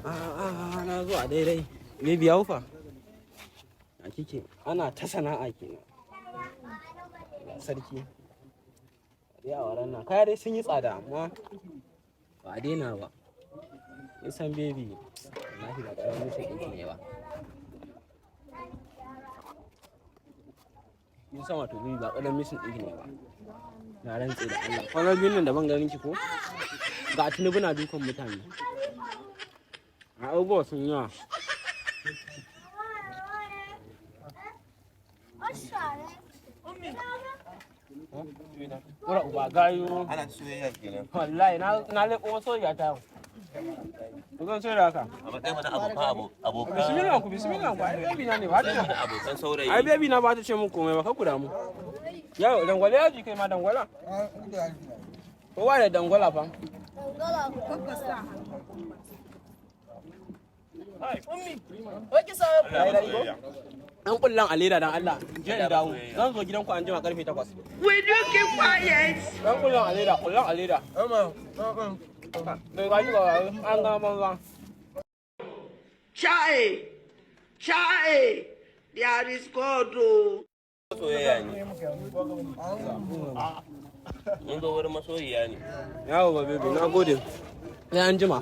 Na zuwa daidai. Baby ya wufa. A kike ana ta sana'a kenan. Sarki. Dai a waran nan. Kaya dai sun yi tsada amma ba a daina ba. Nisan baby. Wallahi ba ƙaramin mutum ɗinki ne ba. Nisan wato baby ba ƙaramin mutum ɗinki ne ba. Na rantse da Allah. Kwanar biyun nan da ban ganin ki ko? Ga Tinubu na dukan mutane. Abubuwa sun yawa. Wura uba gayo. Ana soyayya kenan. Wallahi na leƙo soyayya ta yau. Ku zan soyayya haka. A matsayin mana abokan. Bismillah ku. Ai baby na ne ba ta. Abokan saurayi. Ai baby na ba ta ce mun komai ba ka ku damu. Yau dangwale ya ji kai ma dangwala. Kowa da dangwala fa. An kullan a leda dan Allah. Je in dawo. Zan zo gidanku an jima karfe 8. Will you keep quiet? Dan kullan a leda. Bai gaji ba an gama banza. Chai, there is God. Soyayya ne. Mun zo wurin masoyiya ne. Yawo ba baby na gode. Sai an jima.